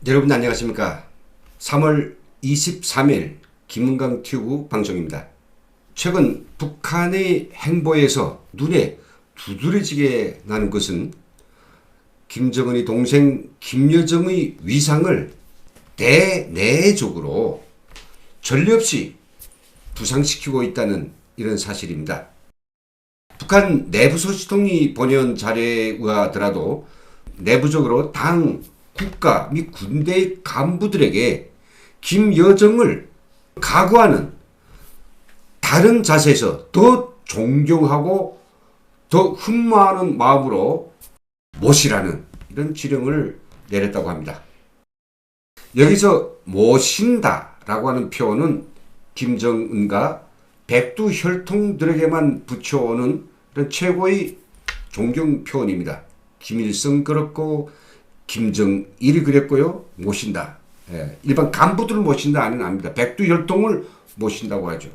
여러분 안녕하십니까. 3월 23일 김은강 튜브 방송입니다. 최근 북한의 행보에서 눈에 두드러지게 나는 것은 김정은의 동생 김여정의 위상을 대내적으로 전례 없이 부상시키고 있다는 이런 사실입니다. 북한 내부 소식통이 보내온 자료에 의하더라도 내부적으로 당, 국가 및 군대 간부들에게 김여정을 각오하는 다른 자세에서 더 존경하고 더 흠모하는 마음으로 모시라는 이런 지령을 내렸다고 합니다. 여기서 모신다라고 하는 표현은 김정은과 백두혈통들에게만 붙여오는 이런 최고의 존경 표현입니다. 김일성 그렇고 김정일이 그랬고요. 모신다. 일반 간부들을 모신다 아니면 압니다. 백두혈통을 모신다고 하죠.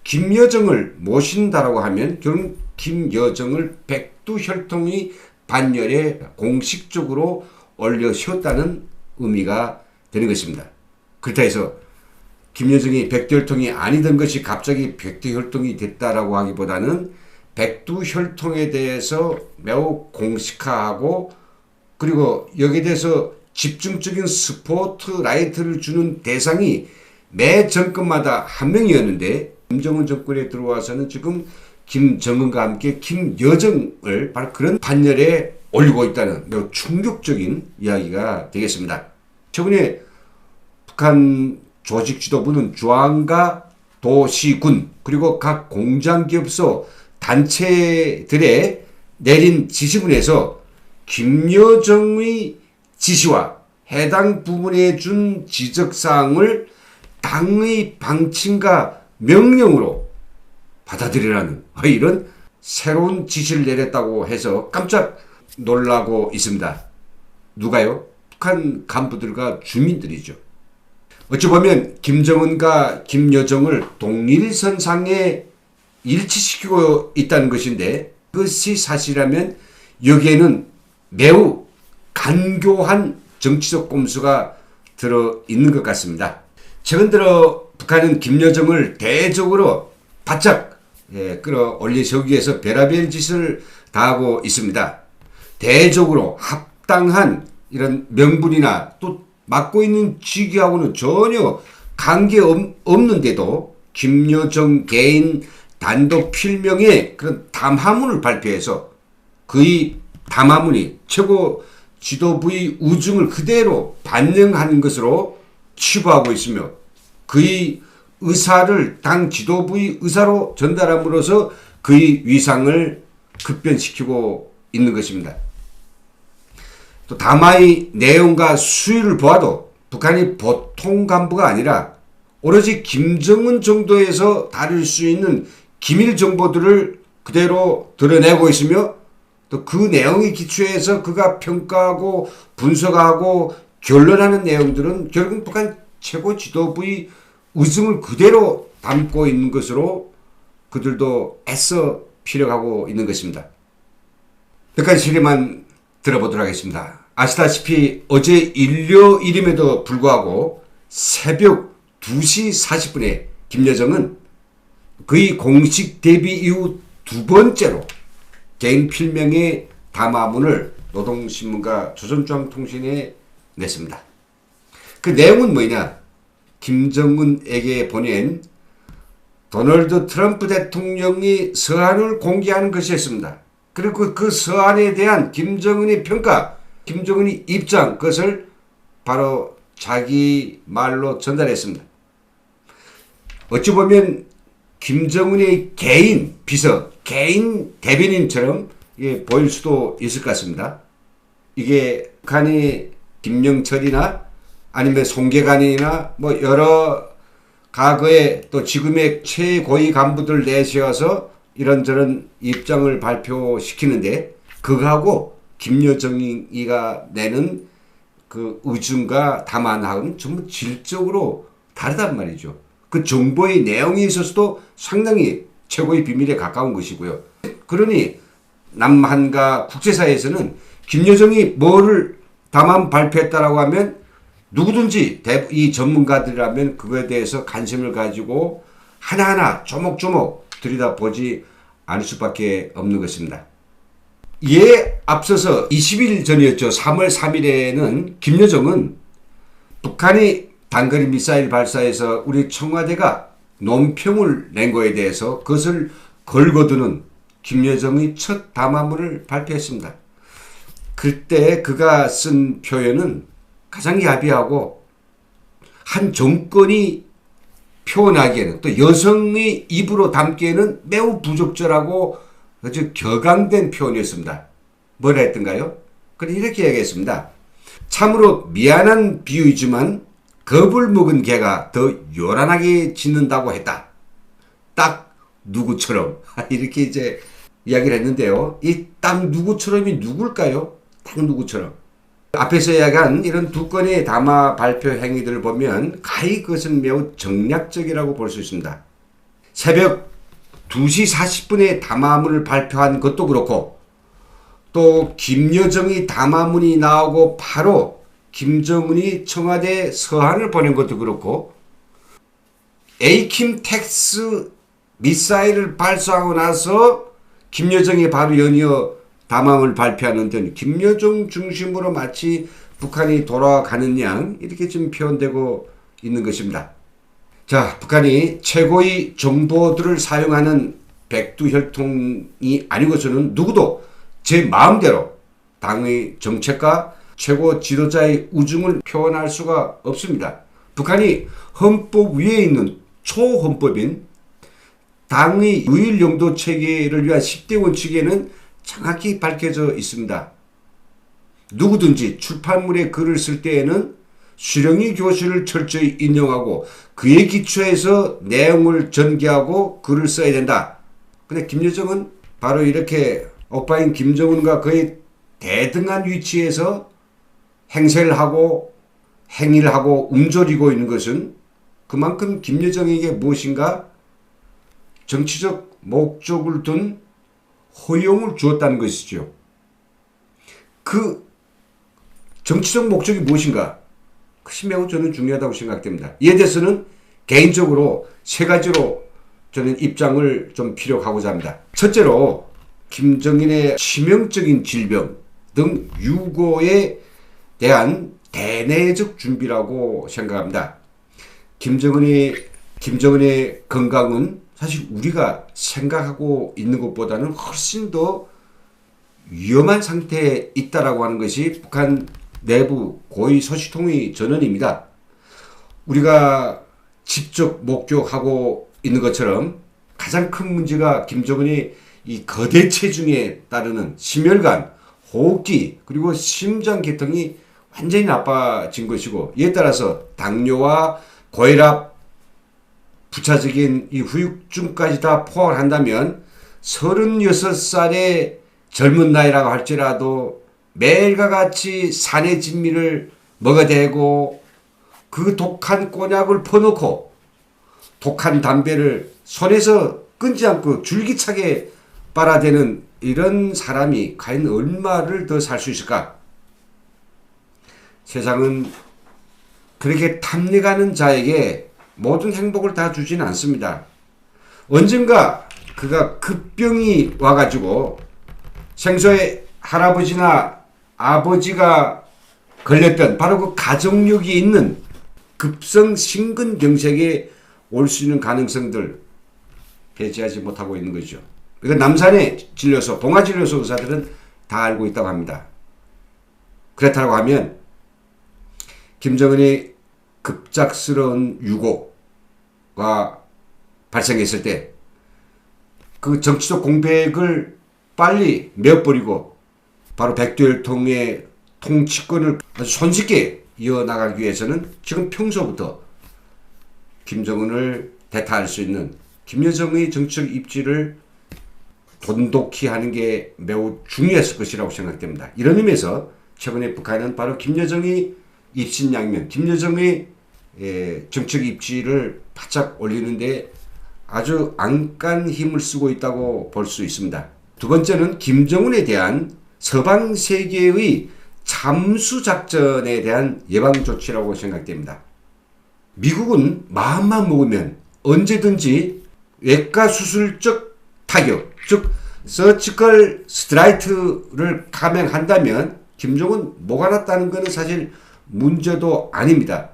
김여정을 모신다라고 하면 결국 김여정을 백두혈통의 반열에 공식적으로 올려 세웠다는 의미가 되는 것입니다. 그렇다 해서 김여정이 백두혈통이 아니던 것이 갑자기 백두혈통이 됐다라고 하기보다는 백두혈통에 대해서 매우 공식화하고 그리고 여기에 대해서 집중적인 스포트라이트를 주는 대상이 매 정권마다 한 명이었는데 김정은 정권에 들어와서는 지금 김정은과 함께 김여정을 바로 그런 반열에 올리고 있다는 매우 충격적인 이야기가 되겠습니다. 최근에 북한 조직 지도부는 중앙과 도시군 그리고 각 공장기업소 단체들의 내린 지시문에서 김여정의 지시와 해당 부분에 준 지적사항을 당의 방침과 명령으로 받아들이라는 이런 새로운 지시를 내렸다고 해서 깜짝 놀라고 있습니다. 누가요? 북한 간부들과 주민들이죠. 어찌 보면 김정은과 김여정을 동일선상에 일치시키고 있다는 것인데 그것이 사실이라면 여기에는 매우 간교한 정치적 꼼수가 들어있는 것 같습니다. 최근 들어 북한은 김여정을 대적으로 바짝 끌어올려 세우기 위해서 별의별 짓을 다하고 있습니다. 대적으로 합당한 이런 명분이나 또 맡고 있는 직위하고는 전혀 관계없는데도 김여정 개인 단독 필명의 그런 담화문을 발표해서 그의 담화문이 최고 지도부의 우중을 그대로 반영하는 것으로 치부하고 있으며 그의 의사를 당 지도부의 의사로 전달함으로써 그의 위상을 급변시키고 있는 것입니다. 또 담화의 내용과 수위를 보아도 북한이 보통 간부가 아니라 오로지 김정은 정도에서 다룰 수 있는 기밀 정보들을 그대로 드러내고 있으며 또 그 내용에 기초해서 그가 평가하고 분석하고 결론하는 내용들은 결국 북한 최고 지도부의 의중을 그대로 담고 있는 것으로 그들도 애써 피력하고 있는 것입니다. 몇 가지 실례만 들어보도록 하겠습니다. 아시다시피 어제 일요일임에도 불구하고 새벽 2시 40분에 김여정은 그의 공식 데뷔 이후 두 번째로 개인 필명의 담화문을 노동신문과 조선중앙통신에 냈습니다. 그 내용은 뭐냐? 김정은에게 보낸 도널드 트럼프 대통령이 서한을 공개하는 것이었습니다. 그리고 그 서한에 대한 김정은의 평가, 김정은의 입장, 그것을 바로 자기 말로 전달했습니다. 어찌 보면 김정은의 개인 비서, 개인 대변인처럼 보일 수도 있을 것 같습니다. 이게 북한의 김영철이나 아니면 송계관이나 뭐 여러 과거에 또 지금의 최고위 간부들 내세워서 이런저런 입장을 발표시키는데 그거하고 김여정이가 내는 그 의중과 담화하고는 전부 질적으로 다르단 말이죠. 그 정보의 내용에 있어서도 상당히 최고의 비밀에 가까운 것이고요. 그러니 남한과 국제사회에서는 김여정이 뭐를 담화 발표했다라고 하면 누구든지 이 전문가들이라면 그거에 대해서 관심을 가지고 하나하나 조목조목 들여다보지 않을 수밖에 없는 것입니다. 이에 앞서서 20일 전이었죠. 3월 3일에는 김여정은 북한이 단거리 미사일 발사해서 우리 청와대가 논평을 낸 거에 대해서 그것을 걸거두는 김여정의 첫 담화문을 발표했습니다. 그때 그가 쓴 표현은 가장 야비하고 한 정권이 표현하기에는 또 여성의 입으로 담기에는 매우 부적절하고 아주 격앙된 표현이었습니다. 뭐라 했던가요? 그래 이렇게 얘기했습니다. 참으로 미안한 비유이지만 겁을 먹은 개가 더 요란하게 짖는다고 했다. 딱 누구처럼 이렇게 이제 이야기를 했는데요. 이 딱 누구처럼이 누굴까요? 딱 누구처럼. 앞에서 이야기한 이런 두 건의 담화 발표 행위들을 보면 가히 그것은 매우 정략적이라고 볼 수 있습니다. 새벽 2시 40분에 담화문을 발표한 것도 그렇고 또 김여정의 담화문이 나오고 바로 김정은이 청와대 서한을 보낸 것도 그렇고 에이킴텍스 미사일을 발사하고 나서 김여정이 바로 연이어 담화문을 발표하는 등 김여정 중심으로 마치 북한이 돌아가는 양 이렇게 지금 표현되고 있는 것입니다. 자, 북한이 최고의 정보들을 사용하는 백두혈통이 아니고서는 누구도 제 마음대로 당의 정책과 최고 지도자의 우중을 표현할 수가 없습니다. 북한이 헌법 위에 있는 초헌법인 당의 유일 영도 체계를 위한 10대 원칙에는 정확히 밝혀져 있습니다. 누구든지 출판물에 글을 쓸 때에는 수령의 교실을 철저히 인용하고 그에 기초해서 내용을 전개하고 글을 써야 된다. 근데 김여정은 바로 이렇게 오빠인 김정은과 거의 대등한 위치에서 행세를 하고 행위를 하고 움졸이고 있는 것은 그만큼 김여정에게 무엇인가 정치적 목적을 둔 허용을 주었다는 것이죠. 그 정치적 목적이 무엇인가? 그것이 매우 저는 중요하다고 생각됩니다. 이에 대해서는 개인적으로 세 가지로 저는 입장을 좀 피력하고자 합니다. 첫째로 김정인의 치명적인 질병 등 유고에 대한 대내적 준비라고 생각합니다. 김정은의 건강은 사실 우리가 생각하고 있는 것보다는 훨씬 더 위험한 상태에 있다라고 하는 것이 북한 내부 고위 소식통의 전언입니다. 우리가 직접 목격하고 있는 것처럼 가장 큰 문제가 김정은이 이 거대 체중에 따르는 심혈관, 호흡기 그리고 심장 계통이 완전히 나빠진 것이고 이에 따라서 당뇨와 고혈압 부차적인 이 후유증까지 다 포함한다면 36살의 젊은 나이라고 할지라도 매일과 같이 산의 진미를 먹어대고 그 독한 곤약을 퍼놓고 독한 담배를 손에서 끊지 않고 줄기차게 빨아대는 이런 사람이 과연 얼마를 더 살 수 있을까? 세상은 그렇게 탐내가는 자에게 모든 행복을 다 주지는 않습니다. 언젠가 그가 급병이 와가지고 생소의 할아버지나 아버지가 걸렸던 바로 그 가족력이 있는 급성 심근경색에 올 수 있는 가능성들 배제하지 못하고 있는 거죠. 이거 남산의 진료소, 동아진료소 의사들은 다 알고 있다고 합니다. 그렇다고 하면 김정은이 급작스러운 유고가 발생했을 때 그 정치적 공백을 빨리 메워버리고 바로 백두혈통의 통치권을 아주 손쉽게 이어나가기 위해서는 지금 평소부터 김정은을 대타할 수 있는 김여정의 정치적 입지를 돈독히 하는 게 매우 중요했을 것이라고 생각됩니다. 이런 의미에서 최근에 북한은 바로 김여정의 입신양면, 김여정의 정치적 입지를 바짝 올리는데 아주 안간 힘을 쓰고 있다고 볼 수 있습니다. 두 번째는 김정은에 대한 서방 세계의 잠수작전에 대한 예방조치라고 생각됩니다. 미국은 마음만 먹으면 언제든지 외과수술적 타격, 즉 서지컬 스트라이크를 감행한다면 김정은 뭐가 났다는 것은 사실 문제도 아닙니다.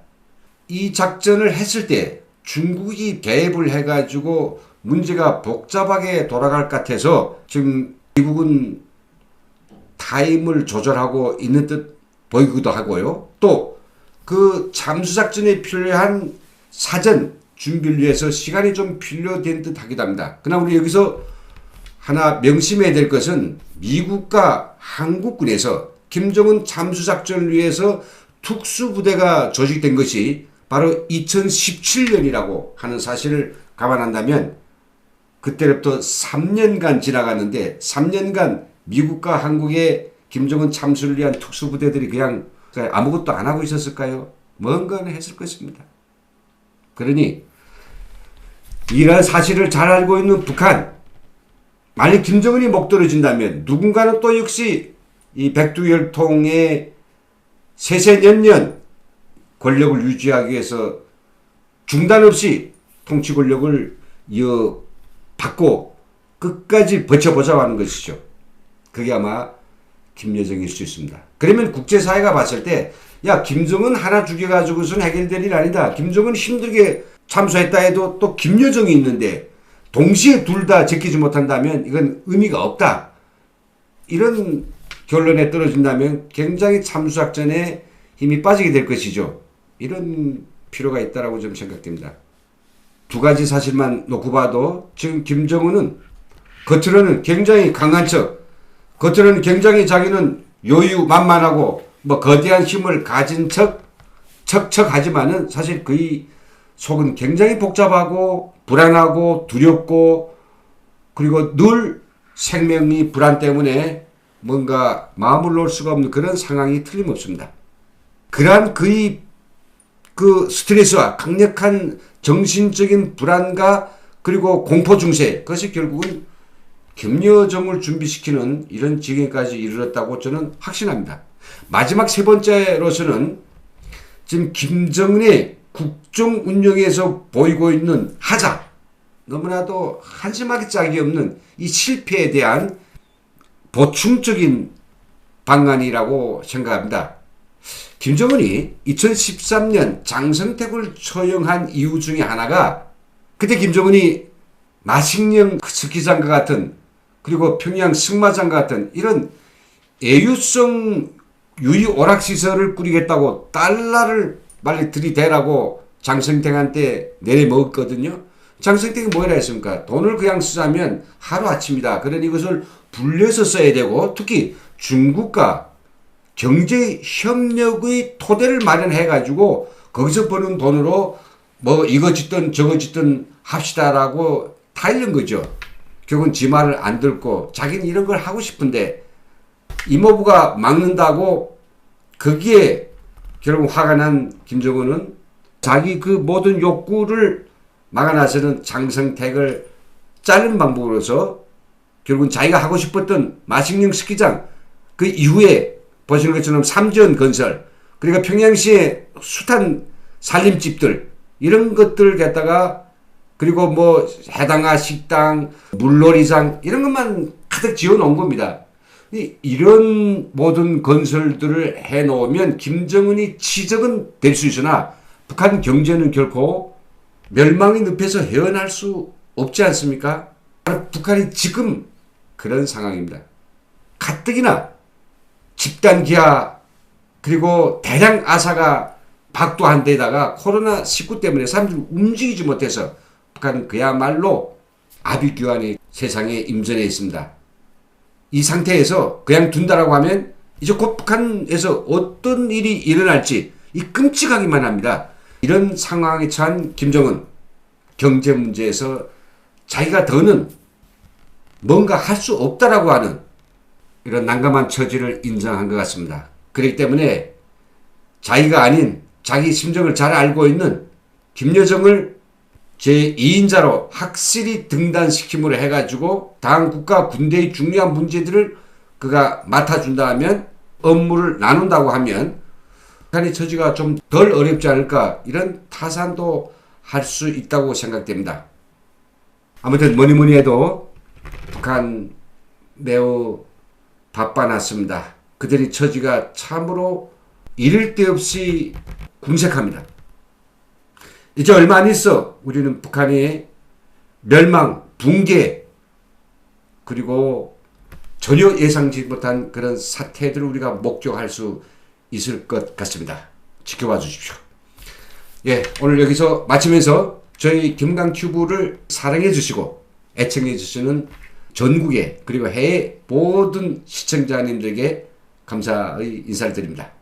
이 작전을 했을 때 중국이 개입을 해가지고 문제가 복잡하게 돌아갈 것 같아서 지금 미국은 타임을 조절하고 있는 듯 보이기도 하고요. 또 그 잠수작전에 필요한 사전 준비를 위해서 시간이 좀 필요된 듯 하기도 합니다. 그러나 우리 여기서 하나 명심해야 될 것은 미국과 한국군에서 김정은 잠수작전을 위해서 특수부대가 조직된 것이 바로 2017년이라고 하는 사실을 감안한다면 그때부터 3년간 지나갔는데 3년간 미국과 한국의 김정은 참수를 위한 특수부대들이 그냥 아무것도 안 하고 있었을까요? 뭔가는 했을 것입니다. 그러니 이런 사실을 잘 알고 있는 북한, 만약 김정은이 목 떨어진다면 누군가는 또 역시 이 백두혈통의 세세년년 권력을 유지하기 위해서 중단 없이 통치 권력을 이어받고 끝까지 버텨보자고 하는 것이죠. 그게 아마 김여정일 수 있습니다. 그러면 국제사회가 봤을 때 야, 김정은 하나 죽여가지고서는 해결될 일 아니다. 김정은 힘들게 참수했다 해도 또 김여정이 있는데 동시에 둘 다 제끼지 못한다면 이건 의미가 없다. 이런 결론에 떨어진다면 굉장히 참수작전에 힘이 빠지게 될 것이죠. 이런 필요가 있다라고 좀 생각됩니다. 두 가지 사실만 놓고 봐도 지금 김정은은 겉으로는 굉장히 강한 척, 겉으로는 굉장히 자기는 요유만만하고 뭐 거대한 힘을 가진 척하지만은 사실 그의 속은 굉장히 복잡하고 불안하고 두렵고 그리고 늘 생명이 불안 때문에 뭔가 마음을 놓을 수가 없는 그런 상황이 틀림없습니다. 그러한 그의 그 스트레스와 강력한 정신적인 불안과 그리고 공포 증세, 그것이 결국은 김여정을 준비시키는 이런 지경까지 이르렀다고 저는 확신합니다. 마지막 세 번째로서는 지금 김정은의 국정 운영에서 보이고 있는 하자, 너무나도 한심하기 짝이 없는 이 실패에 대한 보충적인 방안이라고 생각합니다. 김정은이 2013년 장성택을 처형한 이유 중에 하나가 그때 김정은이 마식령 스키장과 같은 그리고 평양 승마장과 같은 이런 애유성 유유 오락시설을 꾸리겠다고 달러를 빨리 들이대라고 장성택한테 내려먹었거든요. 장성택이 뭐라 했습니까? 돈을 그냥 쓰자면 하루아침이다. 그러니 이것을 불려서 써야 되고 특히 중국과 경제협력의 토대를 마련해가지고 거기서 버는 돈으로 뭐 이거 짓든 저거 짓든 합시다라고 타이른 거죠. 결국은 지 말을 안 듣고 자기는 이런 걸 하고 싶은데 이모부가 막는다고 거기에 결국 화가 난 김정은은 자기 그 모든 욕구를 막아나서는 장성택을 자르는 방법으로서 결국은 자기가 하고 싶었던 마식령 스키장 그 이후에 보시는 것처럼 삼전 건설 그러니까 평양시의 숱한 살림집들 이런 것들을 갖다가 그리고 뭐 해당화 식당 물놀이장 이런 것만 가득 지어 놓은 겁니다. 이런 모든 건설들을 해놓으면 김정은이 치적은 될 수 있으나 북한 경제는 결코 멸망의 늪에서 헤어날 수 없지 않습니까? 북한이 지금 그런 상황입니다. 가뜩이나 집단기아 그리고 대량 아사가 박도한 데다가 코로나19 때문에 사람들이 움직이지 못해서 북한은 그야말로 아비규환이 세상에 임전해 있습니다. 이 상태에서 그냥 둔다라고 하면 이제 곧 북한에서 어떤 일이 일어날지 이 끔찍하기만 합니다. 이런 상황에 처한 김정은 경제 문제에서 자기가 더는 뭔가 할 수 없다라고 하는 이런 난감한 처지를 인정한 것 같습니다. 그렇기 때문에 자기가 아닌 자기 심정을 잘 알고 있는 김여정을 제2인자로 확실히 등단시킴으로 해가지고 당국과 군대의 중요한 문제들을 그가 맡아준다 하면 업무를 나눈다고 하면 북한의 처지가 좀 덜 어렵지 않을까, 이런 타산도 할 수 있다고 생각됩니다. 아무튼 뭐니 해도 북한 매우 바빠놨습니다. 그들의 처지가 참으로 이를 데 없이 궁색합니다. 이제 얼마 안 있어 우리는 북한의 멸망, 붕괴, 그리고 전혀 예상치 못한 그런 사태들을 우리가 목격할 수 있을 것 같습니다. 지켜봐 주십시오. 예, 오늘 여기서 마치면서 저희 김강튜브를 사랑해 주시고 애청해 주시는 전국의 그리고 해외 모든 시청자님들에게 감사의 인사를 드립니다.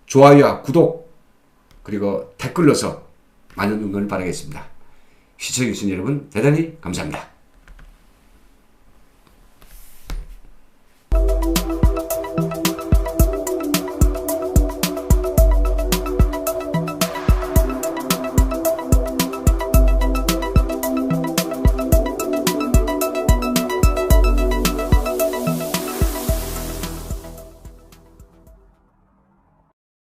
좋아요와 구독 그리고 댓글로서 많은 응원을 바라겠습니다. 시청해주신 여러분 대단히 감사합니다.